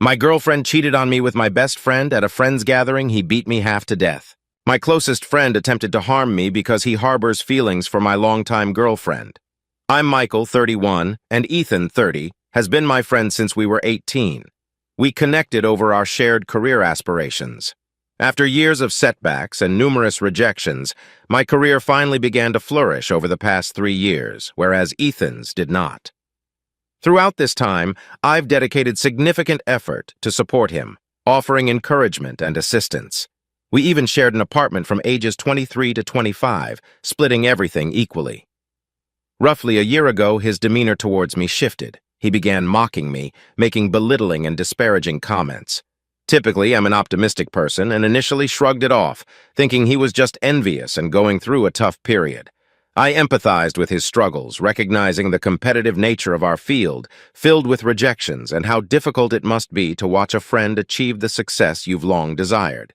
My girlfriend cheated on me with my best friend at a friend's gathering. He beat me half to death. My closest friend attempted to harm me because he harbors feelings for my longtime girlfriend. I'm Michael, 31, and Ethan, 30, has been my friend since we were 18. We connected over our shared career aspirations. After years of setbacks and numerous rejections, my career finally began to flourish over the past 3 years, whereas Ethan's did not. Throughout this time, I've dedicated significant effort to support him, offering encouragement and assistance. We even shared an apartment from ages 23 to 25, splitting everything equally. Roughly a year ago, his demeanor towards me shifted. He began mocking me, making belittling and disparaging comments. Typically, I'm an optimistic person and initially shrugged it off, thinking he was just envious and going through a tough period. I empathized with his struggles, recognizing the competitive nature of our field, filled with rejections, and how difficult it must be to watch a friend achieve the success you've long desired.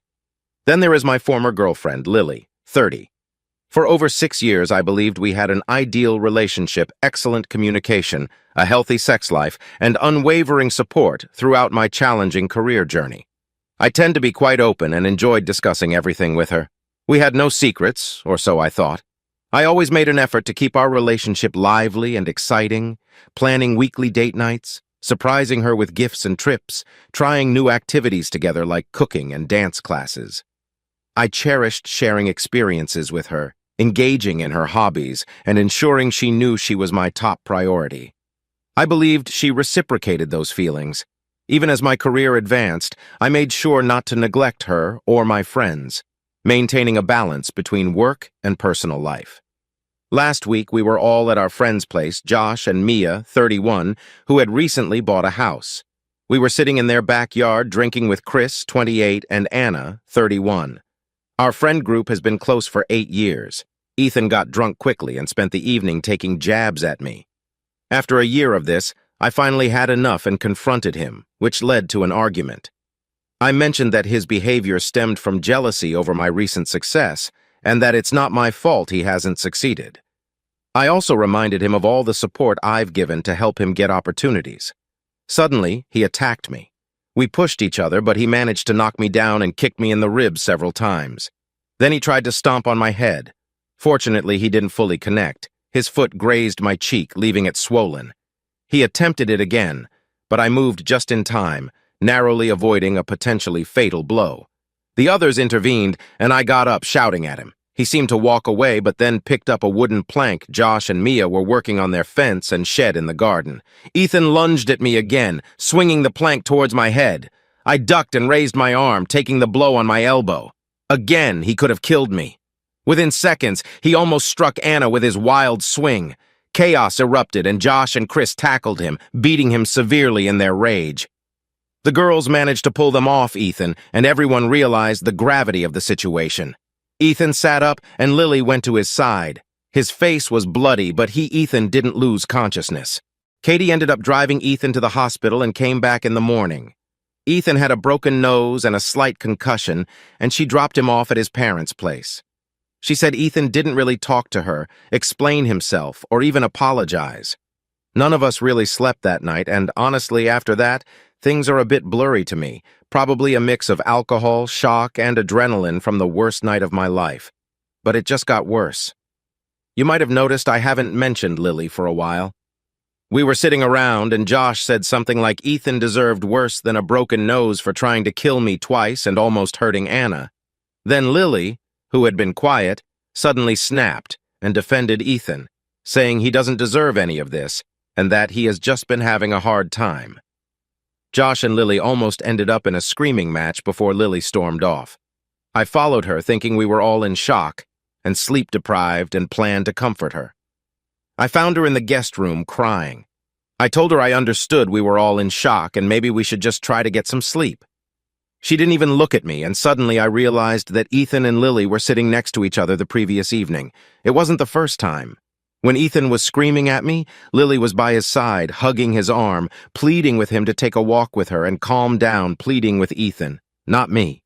Then there is my former girlfriend, Lily, 30. For over 6 years, I believed we had an ideal relationship, excellent communication, a healthy sex life, and unwavering support throughout my challenging career journey. I tend to be quite open and enjoyed discussing everything with her. We had no secrets, or so I thought. I always made an effort to keep our relationship lively and exciting, planning weekly date nights, surprising her with gifts and trips, trying new activities together like cooking and dance classes. I cherished sharing experiences with her, engaging in her hobbies, and ensuring she knew she was my top priority. I believed she reciprocated those feelings. Even as my career advanced, I made sure not to neglect her or my friends, maintaining a balance between work and personal life. Last week, we were all at our friend's place, Josh and Mia, 31, who had recently bought a house. We were sitting in their backyard drinking with Chris, 28, and Anna, 31. Our friend group has been close for 8 years. Ethan got drunk quickly and spent the evening taking jabs at me. After a year of this, I finally had enough and confronted him, which led to an argument. I mentioned that his behavior stemmed from jealousy over my recent success, and that it's not my fault he hasn't succeeded. I also reminded him of all the support I've given to help him get opportunities. Suddenly, he attacked me. We pushed each other, but he managed to knock me down and kicked me in the ribs several times. Then he tried to stomp on my head. Fortunately, he didn't fully connect. His foot grazed my cheek, leaving it swollen. He attempted it again, but I moved just in time, narrowly avoiding a potentially fatal blow. The others intervened, and I got up shouting at him. He seemed to walk away, but then picked up a wooden plank Josh and Mia were working on their fence and shed in the garden. Ethan lunged at me again, swinging the plank towards my head. I ducked and raised my arm, taking the blow on my elbow. Again, he could have killed me. Within seconds, he almost struck Anna with his wild swing. Chaos erupted, and Josh and Chris tackled him, beating him severely in their rage. The girls managed to pull them off Ethan, and everyone realized the gravity of the situation. Ethan sat up, and Lily went to his side. His face was bloody, but Ethan didn't lose consciousness. Katie ended up driving Ethan to the hospital and came back in the morning. Ethan had a broken nose and a slight concussion, and she dropped him off at his parents' place. She said Ethan didn't really talk to her, explain himself, or even apologize. None of us really slept that night, and honestly, after that, things are a bit blurry to me, probably a mix of alcohol, shock, and adrenaline from the worst night of my life. But it just got worse. You might have noticed I haven't mentioned Lily for a while. We were sitting around, and Josh said something like Ethan deserved worse than a broken nose for trying to kill me twice and almost hurting Anna. Then Lily, who had been quiet, suddenly snapped and defended Ethan, saying he doesn't deserve any of this and that he has just been having a hard time. Josh and Lily almost ended up in a screaming match before Lily stormed off. I followed her, thinking we were all in shock and sleep-deprived, and planned to comfort her. I found her in the guest room crying. I told her I understood we were all in shock and maybe we should just try to get some sleep. She didn't even look at me, and suddenly I realized that Ethan and Lily were sitting next to each other the previous evening. It wasn't the first time. When Ethan was screaming at me, Lily was by his side, hugging his arm, pleading with him to take a walk with her and calm down, pleading with Ethan, not me.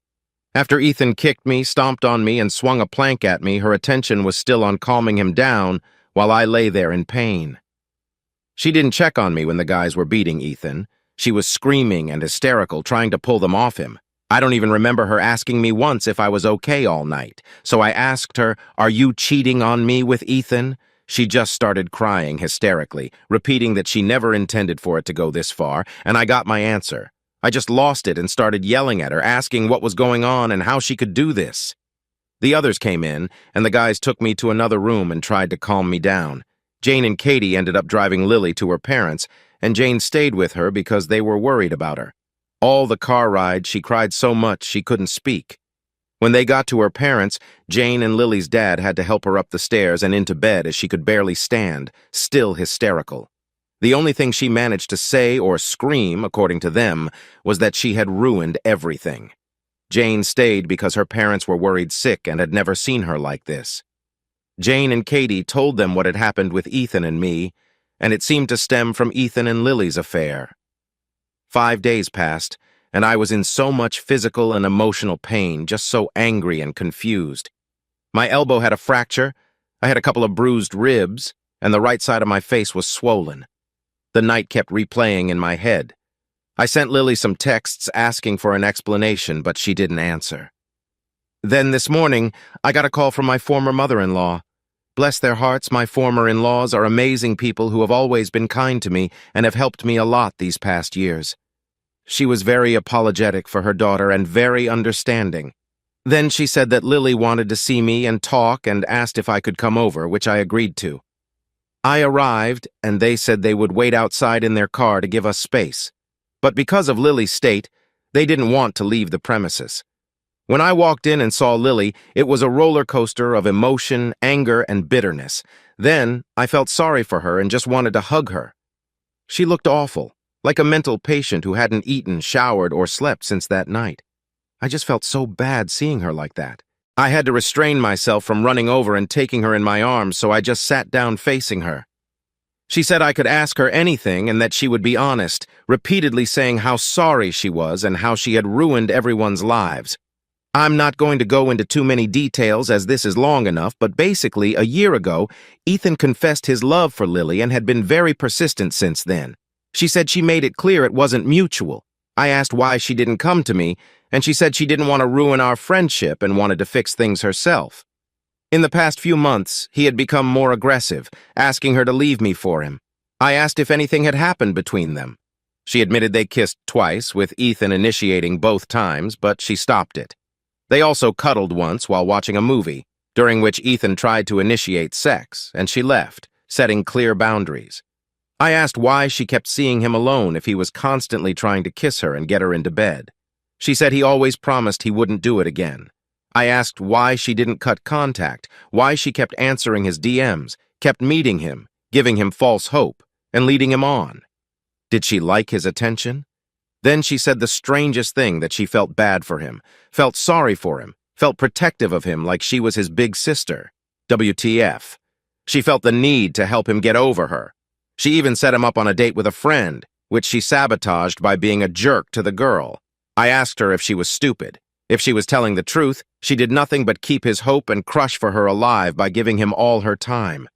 After Ethan kicked me, stomped on me, and swung a plank at me, her attention was still on calming him down while I lay there in pain. She didn't check on me when the guys were beating Ethan. She was screaming and hysterical, trying to pull them off him. I don't even remember her asking me once if I was okay all night. So I asked her, "Are you cheating on me with Ethan?" She just started crying hysterically, repeating that she never intended for it to go this far, and I got my answer. I just lost it and started yelling at her, asking what was going on and how she could do this. The others came in, and the guys took me to another room and tried to calm me down. Jane and Katie ended up driving Lily to her parents, and Jane stayed with her because they were worried about her. All the car ride, she cried so much she couldn't speak. When they got to her parents, Jane and Lily's dad had to help her up the stairs and into bed as she could barely stand, still hysterical. The only thing she managed to say or scream, according to them, was that she had ruined everything. Jane stayed because her parents were worried sick and had never seen her like this. Jane and Katie told them what had happened with Ethan and me, and it seemed to stem from Ethan and Lily's affair. 5 days passed, and I was in so much physical and emotional pain, just so angry and confused. My elbow had a fracture, I had a couple of bruised ribs, and the right side of my face was swollen. The night kept replaying in my head. I sent Lily some texts asking for an explanation, but she didn't answer. Then this morning, I got a call from my former mother-in-law. Bless their hearts, my former in-laws are amazing people who have always been kind to me and have helped me a lot these past years. She was very apologetic for her daughter and very understanding. Then she said that Lily wanted to see me and talk and asked if I could come over, which I agreed to. I arrived, and they said they would wait outside in their car to give us space. But because of Lily's state, they didn't want to leave the premises. When I walked in and saw Lily, it was a roller coaster of emotion, anger, and bitterness. Then I felt sorry for her and just wanted to hug her. She looked awful, like a mental patient who hadn't eaten, showered, or slept since that night. I just felt so bad seeing her like that. I had to restrain myself from running over and taking her in my arms, so I just sat down facing her. She said I could ask her anything and that she would be honest, repeatedly saying how sorry she was and how she had ruined everyone's lives. I'm not going to go into too many details as this is long enough, but basically, a year ago, Ethan confessed his love for Lily and had been very persistent since then. She said she made it clear it wasn't mutual. I asked why she didn't come to me, and she said she didn't want to ruin our friendship and wanted to fix things herself. In the past few months, he had become more aggressive, asking her to leave me for him. I asked if anything had happened between them. She admitted they kissed twice, with Ethan initiating both times, but she stopped it. They also cuddled once while watching a movie, during which Ethan tried to initiate sex, and she left, setting clear boundaries. I asked why she kept seeing him alone if he was constantly trying to kiss her and get her into bed. She said he always promised he wouldn't do it again. I asked why she didn't cut contact, why she kept answering his DMs, kept meeting him, giving him false hope, and leading him on. Did she like his attention? Then she said the strangest thing, that she felt bad for him, felt sorry for him, felt protective of him like she was his big sister. WTF. She felt the need to help him get over her. She even set him up on a date with a friend, which she sabotaged by being a jerk to the girl. I asked her if she was stupid. If she was telling the truth, she did nothing but keep his hope and crush for her alive by giving him all her time.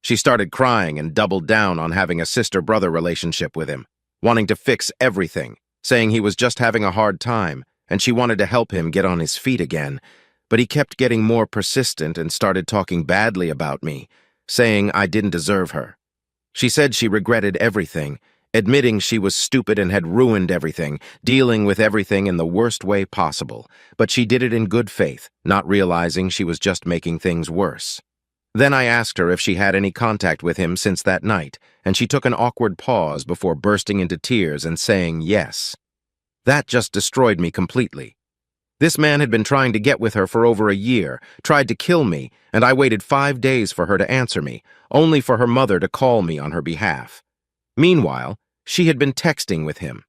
She started crying and doubled down on having a sister-brother relationship with him, wanting to fix everything, saying he was just having a hard time, and she wanted to help him get on his feet again. But he kept getting more persistent and started talking badly about me, saying I didn't deserve her. She said she regretted everything, admitting she was stupid and had ruined everything, dealing with everything in the worst way possible. But she did it in good faith, not realizing she was just making things worse. Then I asked her if she had any contact with him since that night, and she took an awkward pause before bursting into tears and saying yes. That just destroyed me completely. This man had been trying to get with her for over a year, tried to kill me, and I waited 5 days for her to answer me, only for her mother to call me on her behalf. Meanwhile, she had been texting with him.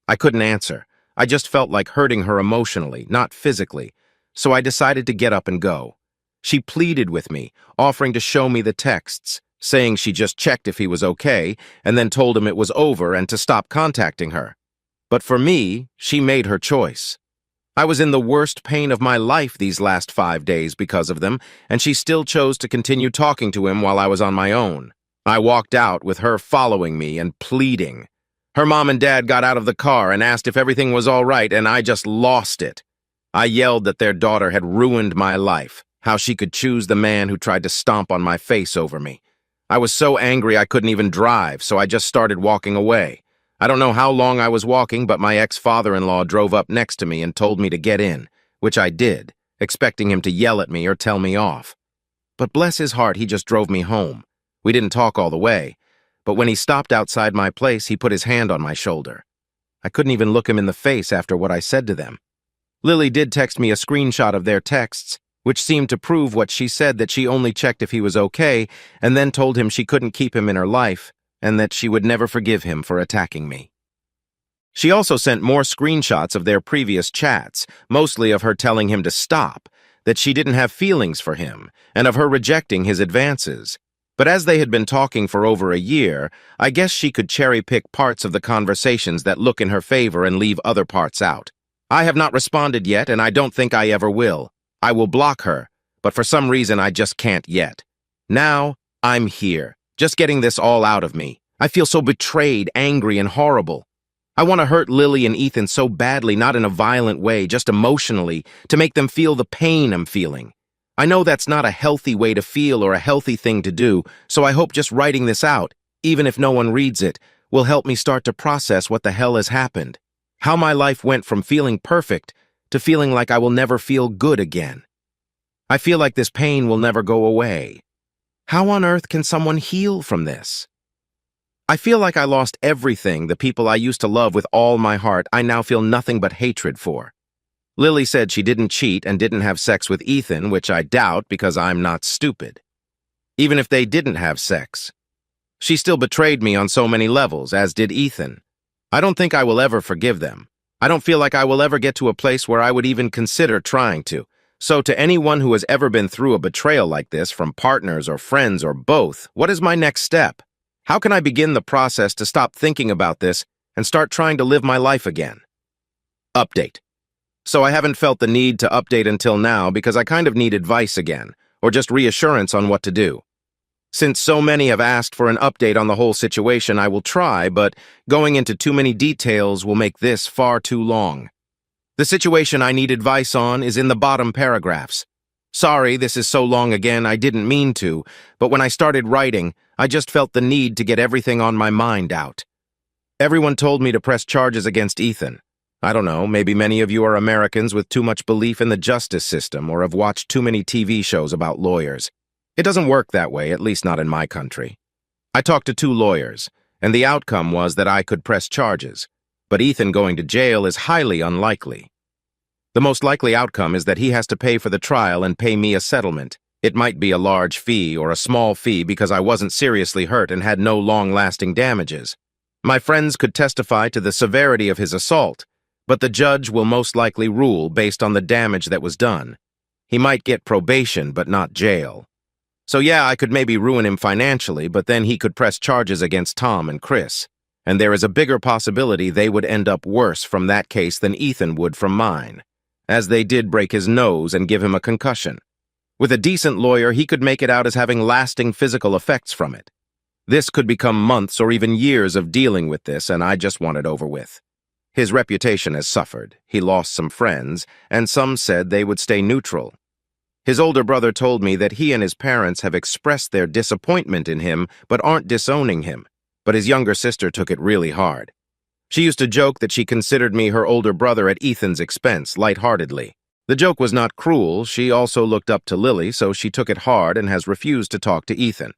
I couldn't answer. I just felt like hurting her emotionally, not physically, so I decided to get up and go. She pleaded with me, offering to show me the texts, saying she just checked if he was okay, and then told him it was over and to stop contacting her. But for me, she made her choice. I was in the worst pain of my life these last 5 days because of them, and she still chose to continue talking to him while I was on my own. I walked out with her following me and pleading. Her mom and dad got out of the car and asked if everything was all right, and I just lost it. I yelled that their daughter had ruined my life, how she could choose the man who tried to stomp on my face over me. I was so angry I couldn't even drive, so I just started walking away. I don't know how long I was walking, but my ex-father-in-law drove up next to me and told me to get in, which I did, expecting him to yell at me or tell me off. But bless his heart, he just drove me home. We didn't talk all the way, but when he stopped outside my place, he put his hand on my shoulder. I couldn't even look him in the face after what I said to them. Lily did text me a screenshot of their texts, which seemed to prove what she said, that she only checked if he was okay, and then told him she couldn't keep him in her life, and that she would never forgive him for attacking me. She also sent more screenshots of their previous chats, mostly of her telling him to stop, that she didn't have feelings for him, and of her rejecting his advances. But as they had been talking for over a year, I guess she could cherry-pick parts of the conversations that look in her favor and leave other parts out. I have not responded yet, and I don't think I ever will. I will block her, but for some reason I just can't yet. Now, I'm here, just getting this all out of me. I feel so betrayed, angry, and horrible. I want to hurt Lily and Ethan so badly, not in a violent way, just emotionally, to make them feel the pain I'm feeling. I know that's not a healthy way to feel or a healthy thing to do, so I hope just writing this out, even if no one reads it, will help me start to process what the hell has happened. How my life went from feeling perfect to feeling like I will never feel good again. I feel like this pain will never go away. How on earth can someone heal from this? I feel like I lost everything. The people I used to love with all my heart, I now feel nothing but hatred for. Lily said she didn't cheat and didn't have sex with Ethan, which I doubt because I'm not stupid. Even if they didn't have sex, she still betrayed me on so many levels, as did Ethan. I don't think I will ever forgive them. I don't feel like I will ever get to a place where I would even consider trying to. So to anyone who has ever been through a betrayal like this, from partners or friends or both, what is my next step? How can I begin the process to stop thinking about this and start trying to live my life again? Update. So I haven't felt the need to update until now because I kind of need advice again, or just reassurance on what to do. Since so many have asked for an update on the whole situation, I will try, but going into too many details will make this far too long. The situation I need advice on is in the bottom paragraphs. Sorry, this is so long again, I didn't mean to, but when I started writing, I just felt the need to get everything on my mind out. Everyone told me to press charges against Ethan. I don't know, maybe many of you are Americans with too much belief in the justice system or have watched too many TV shows about lawyers. It doesn't work that way, at least not in my country. I talked to 2 lawyers, and the outcome was that I could press charges, but Ethan going to jail is highly unlikely. The most likely outcome is that he has to pay for the trial and pay me a settlement. It might be a large fee or a small fee because I wasn't seriously hurt and had no long-lasting damages. My friends could testify to the severity of his assault, but the judge will most likely rule based on the damage that was done. He might get probation, but not jail. So yeah, I could maybe ruin him financially, but then he could press charges against Tom and Chris. And there is a bigger possibility they would end up worse from that case than Ethan would from mine, as they did break his nose and give him a concussion. With a decent lawyer, he could make it out as having lasting physical effects from it. This could become months or even years of dealing with this, and I just want it over with. His reputation has suffered. He lost some friends, and some said they would stay neutral. His older brother told me that he and his parents have expressed their disappointment in him but aren't disowning him, but his younger sister took it really hard. She used to joke that she considered me her older brother at Ethan's expense, lightheartedly. The joke was not cruel. She also looked up to Lily, so she took it hard and has refused to talk to Ethan.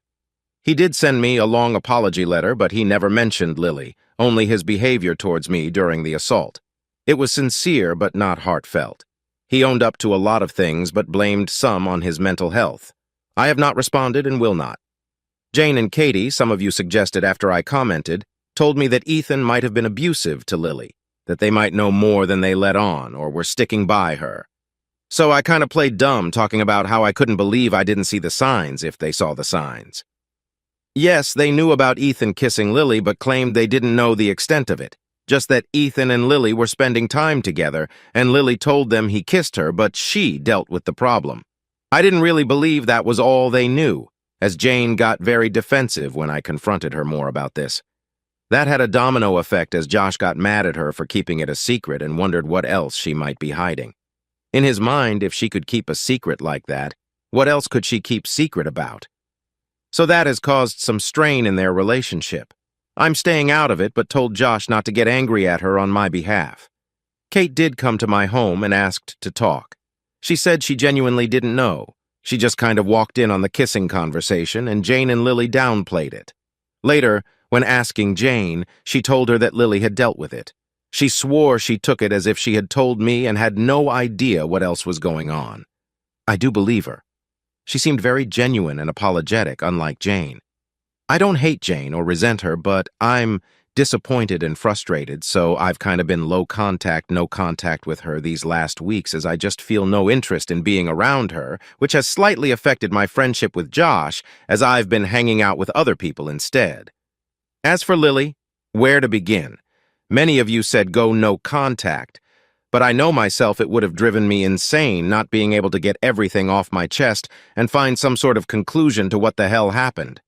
He did send me a long apology letter, but he never mentioned Lily, only his behavior towards me during the assault. It was sincere but not heartfelt. He owned up to a lot of things but blamed some on his mental health. I have not responded and will not. Jane and Katie, some of you suggested after I commented, told me that Ethan might have been abusive to Lily, that they might know more than they let on or were sticking by her. So I kind of played dumb talking about how I couldn't believe I didn't see the signs if they saw the signs. Yes, they knew about Ethan kissing Lily but claimed they didn't know the extent of it. Just that Ethan and Lily were spending time together, and Lily told them he kissed her, but she dealt with the problem. I didn't really believe that was all they knew, as Jane got very defensive when I confronted her more about this. That had a domino effect as Josh got mad at her for keeping it a secret and wondered what else she might be hiding. In his mind, if she could keep a secret like that, what else could she keep secret about? So that has caused some strain in their relationship. I'm staying out of it, but told Josh not to get angry at her on my behalf. Kate did come to my home and asked to talk. She said she genuinely didn't know. She just kind of walked in on the kissing conversation, and Jane and Lily downplayed it. Later, when asking Jane, she told her that Lily had dealt with it. She swore she took it as if she had told me and had no idea what else was going on. I do believe her. She seemed very genuine and apologetic, unlike Jane. I don't hate Jane or resent her, but I'm disappointed and frustrated, so I've kind of been low contact, no contact with her these last weeks as I just feel no interest in being around her, which has slightly affected my friendship with Josh as I've been hanging out with other people instead. As for Lily, where to begin? Many of you said go no contact, but I know myself it would have driven me insane not being able to get everything off my chest and find some sort of conclusion to what the hell happened.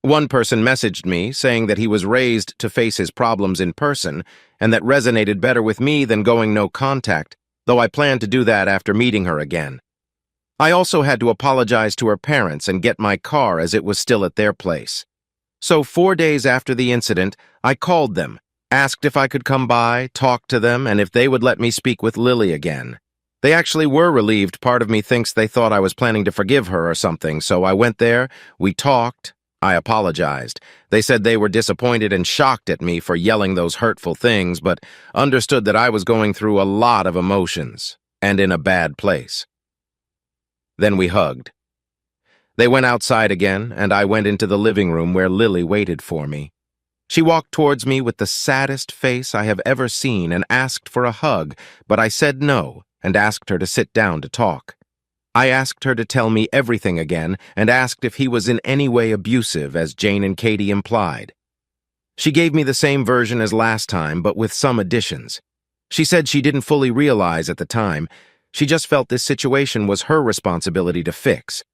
One person messaged me saying that he was raised to face his problems in person and that resonated better with me than going no contact, though I plan to do that after meeting her again. I also had to apologize to her parents and get my car as it was still at their place. So 4 days after the incident, I called them, asked if I could come by, talk to them, and if they would let me speak with Lily again. They actually were relieved. Part of me thinks they thought I was planning to forgive her or something, so I went there, we talked. I apologized. They said they were disappointed and shocked at me for yelling those hurtful things, but understood that I was going through a lot of emotions and in a bad place. Then we hugged. They went outside again, and I went into the living room where Lily waited for me. She walked towards me with the saddest face I have ever seen and asked for a hug, but I said no and asked her to sit down to talk. I asked her to tell me everything again and asked if he was in any way abusive, as Jane and Katie implied. She gave me the same version as last time, but with some additions. She said she didn't fully realize at the time. She just felt this situation was her responsibility to fix.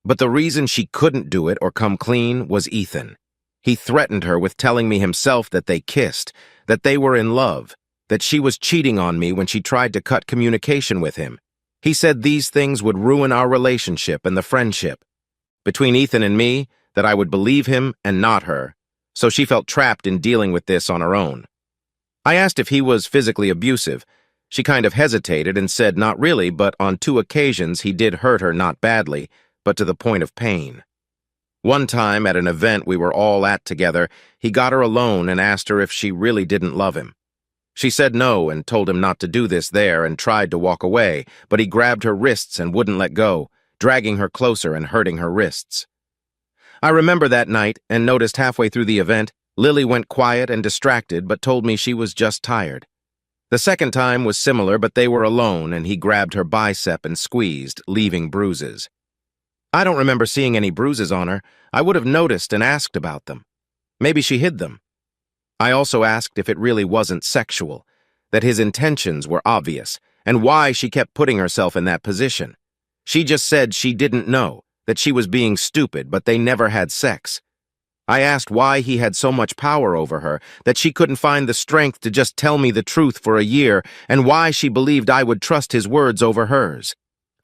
But the reason she couldn't do it or come clean was Ethan. He threatened her with telling me himself that they kissed, that they were in love, that she was cheating on me when she tried to cut communication with him. He said these things would ruin our relationship and the friendship. Between Ethan and me, that I would believe him and not her, so she felt trapped in dealing with this on her own. I asked if he was physically abusive. She kind of hesitated and said not really, but on 2 occasions he did hurt her, not badly, but to the point of pain. One time at an event we were all at together, he got her alone and asked her if she really didn't love him. She said no and told him not to do this there and tried to walk away, but he grabbed her wrists and wouldn't let go, dragging her closer and hurting her wrists. I remember that night and noticed halfway through the event, Lily went quiet and distracted but told me she was just tired. The second time was similar, but they were alone and he grabbed her bicep and squeezed, leaving bruises. I don't remember seeing any bruises on her. I would have noticed and asked about them. Maybe she hid them. I also asked if it really wasn't sexual, that his intentions were obvious, and why she kept putting herself in that position. She just said she didn't know, that she was being stupid, but they never had sex. I asked why he had so much power over her, that she couldn't find the strength to just tell me the truth for a year, and why she believed I would trust his words over hers.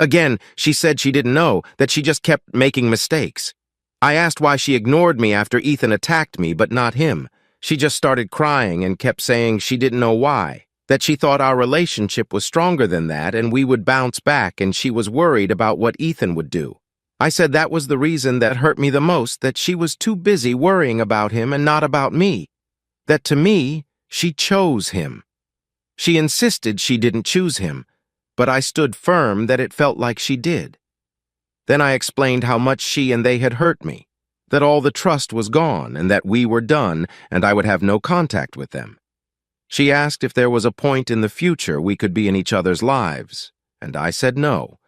Again, she said she didn't know, that she just kept making mistakes. I asked why she ignored me after Ethan attacked me, but not him. She just started crying and kept saying she didn't know why, that she thought our relationship was stronger than that and we would bounce back, and she was worried about what Ethan would do. I said that was the reason that hurt me the most, that she was too busy worrying about him and not about me, that to me, she chose him. She insisted she didn't choose him, but I stood firm that it felt like she did. Then I explained how much she and they had hurt me, that all the trust was gone and that we were done and I would have no contact with them. She asked if there was a point in the future we could be in each other's lives, and I said no.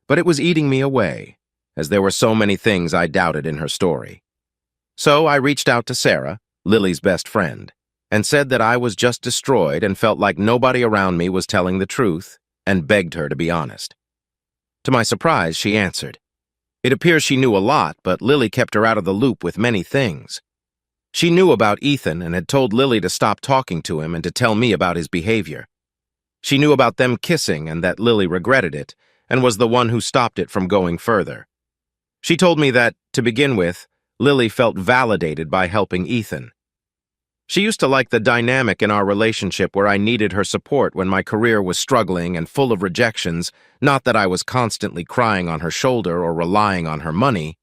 But it was eating me away, as there were so many things I doubted in her story. So I reached out to Sarah, Lily's best friend, and said that I was just destroyed and felt like nobody around me was telling the truth, and begged her to be honest. To my surprise, she answered. It appears she knew a lot, but Lily kept her out of the loop with many things. She knew about Ethan and had told Lily to stop talking to him and to tell me about his behavior. She knew about them kissing and that Lily regretted it and was the one who stopped it from going further. She told me that, to begin with, Lily felt validated by helping Ethan. She used to like the dynamic in our relationship where I needed her support when my career was struggling and full of rejections, not that I was constantly crying on her shoulder or relying on her money,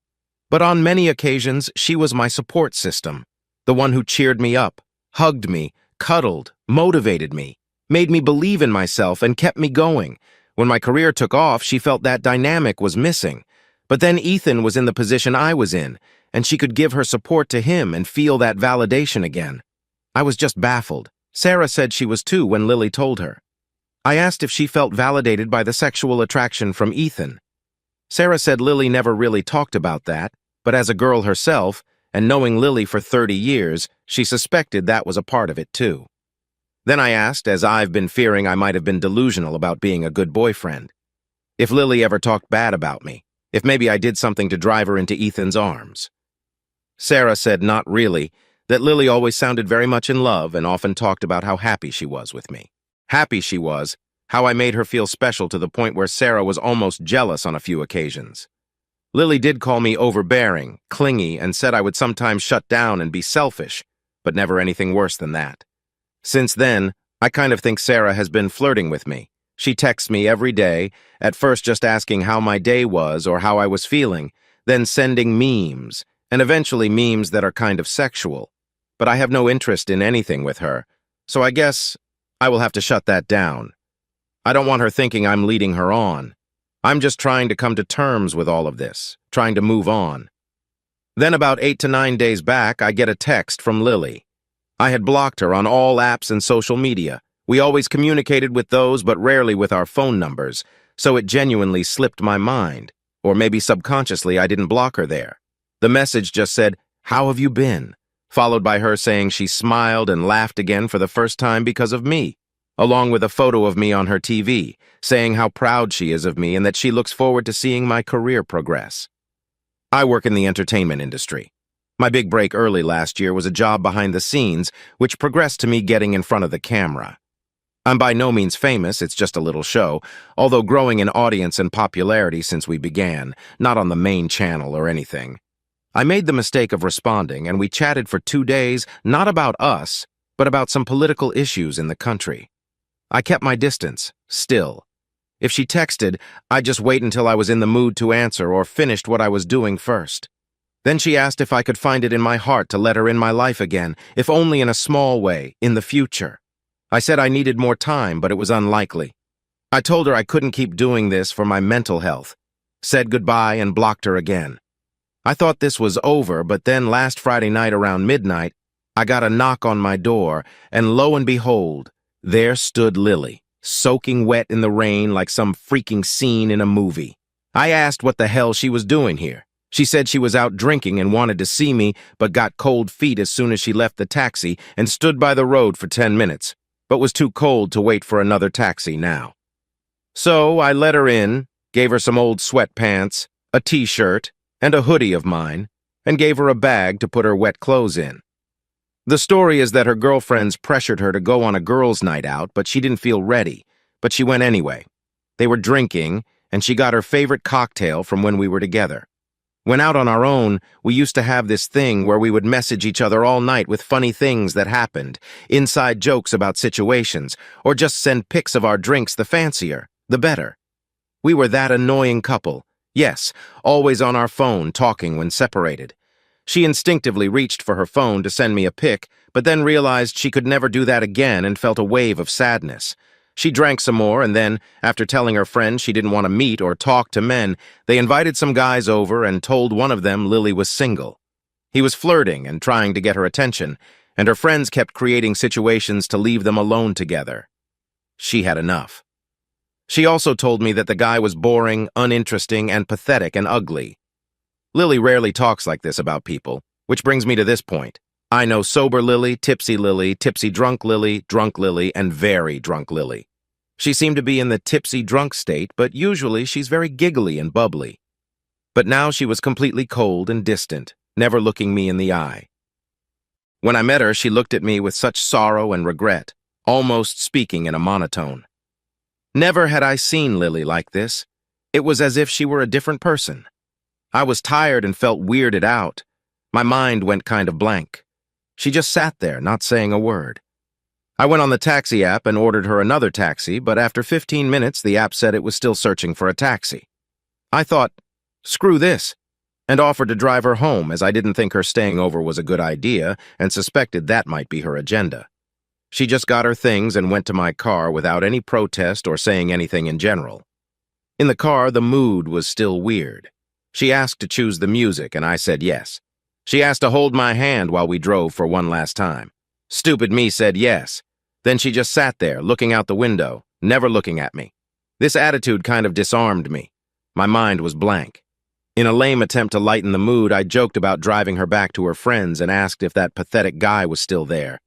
but on many occasions she was my support system, the one who cheered me up, hugged me, cuddled, motivated me, made me believe in myself and kept me going. When my career took off, she felt that dynamic was missing. But then Ethan was in the position I was in, and she could give her support to him and feel that validation again. I was just baffled. Sarah said she was too when Lily told her. I asked if she felt validated by the sexual attraction from Ethan. Sarah said Lily never really talked about that, but as a girl herself, and knowing Lily for 30 years, she suspected that was a part of it too. Then I asked, as I've been fearing I might have been delusional about being a good boyfriend, if Lily ever talked bad about me, if maybe I did something to drive her into Ethan's arms. Sarah said not really, that Lily always sounded very much in love and often talked about how happy she was with me. Happy she was, how I made her feel special to the point where Sarah was almost jealous on a few occasions. Lily did call me overbearing, clingy, and said I would sometimes shut down and be selfish, but never anything worse than that. Since then, I kind of think Sarah has been flirting with me. She texts me every day, at first just asking how my day was or how I was feeling, then sending memes, and eventually memes that are kind of sexual. But I have no interest in anything with her, so I guess I will have to shut that down. I don't want her thinking I'm leading her on. I'm just trying to come to terms with all of this, trying to move on. Then about 8 to 9 days back, I get a text from Lily. I had blocked her on all apps and social media. We always communicated with those, but rarely with our phone numbers, so it genuinely slipped my mind. Or maybe subconsciously I didn't block her there. The message just said, "How have you been?" followed by her saying she smiled and laughed again for the first time because of me, along with a photo of me on her TV, saying how proud she is of me and that she looks forward to seeing my career progress. I work in the entertainment industry. My big break early last year was a job behind the scenes, which progressed to me getting in front of the camera. I'm by no means famous, it's just a little show, although growing in audience and popularity since we began, not on the main channel or anything. I made the mistake of responding, and we chatted for 2 days, not about us, but about some political issues in the country. I kept my distance, still. If she texted, I'd just wait until I was in the mood to answer or finished what I was doing first. Then she asked if I could find it in my heart to let her in my life again, if only in a small way, in the future. I said I needed more time, but it was unlikely. I told her I couldn't keep doing this for my mental health, said goodbye and blocked her again. I thought this was over, but then last Friday night around midnight, I got a knock on my door, and lo and behold, there stood Lily, soaking wet in the rain like some freaking scene in a movie. I asked what the hell she was doing here. She said she was out drinking and wanted to see me, but got cold feet as soon as she left the taxi and stood by the road for 10 minutes, but was too cold to wait for another taxi now. So I let her in, gave her some old sweatpants, a t-shirt, and a hoodie of mine, and gave her a bag to put her wet clothes in. The story is that her girlfriends pressured her to go on a girls' night out, but she didn't feel ready, but she went anyway. They were drinking, and she got her favorite cocktail from when we were together. When out on our own, we used to have this thing where we would message each other all night with funny things that happened, inside jokes about situations, or just send pics of our drinks, the fancier, the better. We were that annoying couple. Yes, always on our phone, talking when separated. She instinctively reached for her phone to send me a pic, but then realized she could never do that again and felt a wave of sadness. She drank some more, and then, after telling her friends she didn't want to meet or talk to men, they invited some guys over and told one of them Lily was single. He was flirting and trying to get her attention, and her friends kept creating situations to leave them alone together. She had enough. She also told me that the guy was boring, uninteresting, and pathetic and ugly. Lily rarely talks like this about people, which brings me to this point. I know sober Lily, tipsy drunk Lily, and very drunk Lily. She seemed to be in the tipsy drunk state, but usually she's very giggly and bubbly. But now she was completely cold and distant, never looking me in the eye. When I met her, she looked at me with such sorrow and regret, almost speaking in a monotone. Never had I seen Lily like this. It was as if she were a different person. I was tired and felt weirded out. My mind went kind of blank. She just sat there, not saying a word. I went on the taxi app and ordered her another taxi, but after 15 minutes, the app said it was still searching for a taxi. I thought, screw this, and offered to drive her home as I didn't think her staying over was a good idea and suspected that might be her agenda. She just got her things and went to my car without any protest or saying anything in general. In the car, the mood was still weird. She asked to choose the music, and I said yes. She asked to hold my hand while we drove for one last time. Stupid me said yes. Then she just sat there, looking out the window, never looking at me. This attitude kind of disarmed me. My mind was blank. In a lame attempt to lighten the mood, I joked about driving her back to her friends and asked if that pathetic guy was still there.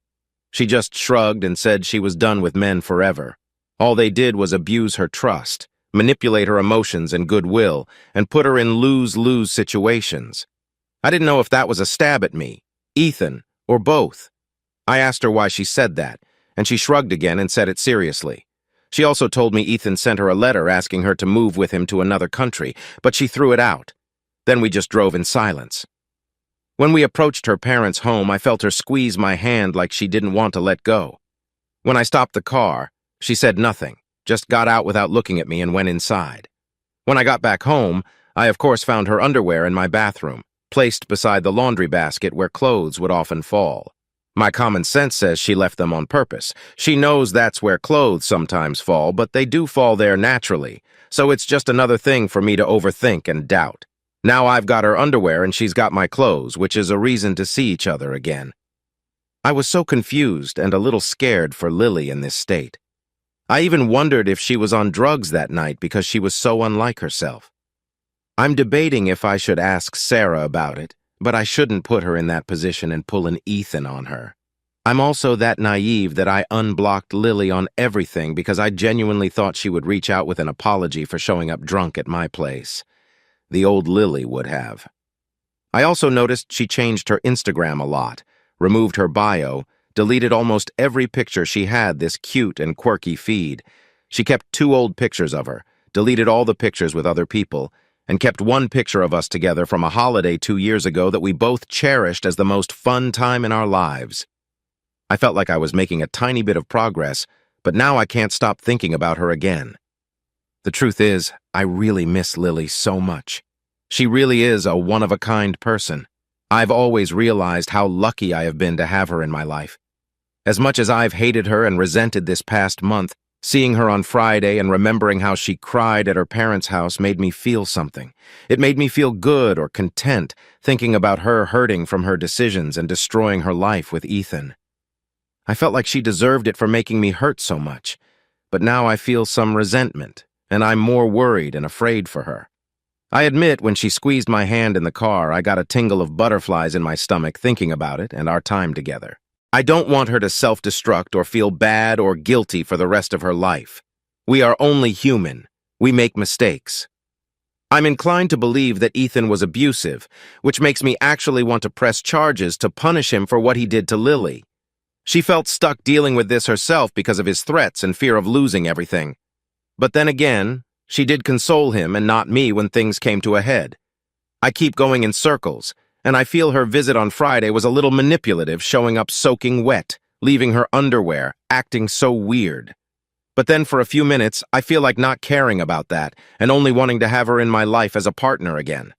She just shrugged and said she was done with men forever. All they did was abuse her trust, manipulate her emotions and goodwill, and put her in lose-lose situations. I didn't know if that was a stab at me, Ethan, or both. I asked her why she said that, and she shrugged again and said it seriously. She also told me Ethan sent her a letter asking her to move with him to another country, but she threw it out. Then we just drove in silence. When we approached her parents' home, I felt her squeeze my hand like she didn't want to let go. When I stopped the car, she said nothing, just got out without looking at me and went inside. When I got back home, I of course found her underwear in my bathroom, placed beside the laundry basket where clothes would often fall. My common sense says she left them on purpose. She knows that's where clothes sometimes fall, but they do fall there naturally, so it's just another thing for me to overthink and doubt. Now I've got her underwear and she's got my clothes, which is a reason to see each other again. I was so confused and a little scared for Lily in this state. I even wondered if she was on drugs that night because she was so unlike herself. I'm debating if I should ask Sarah about it, but I shouldn't put her in that position and pull an Ethan on her. I'm also that naive that I unblocked Lily on everything because I genuinely thought she would reach out with an apology for showing up drunk at my place. The old Lily would have. I also noticed she changed her Instagram a lot, removed her bio, deleted almost every picture she had this cute and quirky feed. She kept 2 old pictures of her, deleted all the pictures with other people, and kept one picture of us together from a holiday 2 years ago that we both cherished as the most fun time in our lives. I felt like I was making a tiny bit of progress, but now I can't stop thinking about her again. The truth is, I really miss Lily so much. She really is a one-of-a-kind person. I've always realized how lucky I have been to have her in my life. As much as I've hated her and resented this past month, seeing her on Friday and remembering how she cried at her parents' house made me feel something. It made me feel good or content, thinking about her hurting from her decisions and destroying her life with Ethan. I felt like she deserved it for making me hurt so much, but now I feel some resentment, and I'm more worried and afraid for her. I admit when she squeezed my hand in the car, I got a tingle of butterflies in my stomach thinking about it and our time together. I don't want her to self-destruct or feel bad or guilty for the rest of her life. We are only human. We make mistakes. I'm inclined to believe that Ethan was abusive, which makes me actually want to press charges to punish him for what he did to Lily. She felt stuck dealing with this herself because of his threats and fear of losing everything. But then again, she did console him and not me when things came to a head. I keep going in circles, and I feel her visit on Friday was a little manipulative, showing up soaking wet, leaving her underwear, acting so weird. But then for a few minutes, I feel like not caring about that and only wanting to have her in my life as a partner again.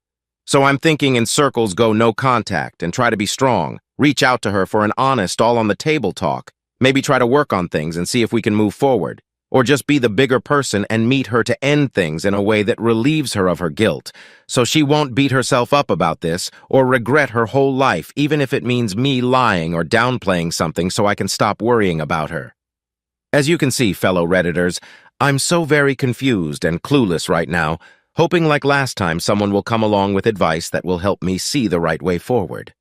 So I'm thinking in circles go no contact and try to be strong, reach out to her for an honest all-on-the-table talk, maybe try to work on things and see if we can move forward. Or just be the bigger person and meet her to end things in a way that relieves her of her guilt, so she won't beat herself up about this or regret her whole life, even if it means me lying or downplaying something so I can stop worrying about her. As you can see, fellow Redditors, I'm so very confused and clueless right now, hoping like last time someone will come along with advice that will help me see the right way forward.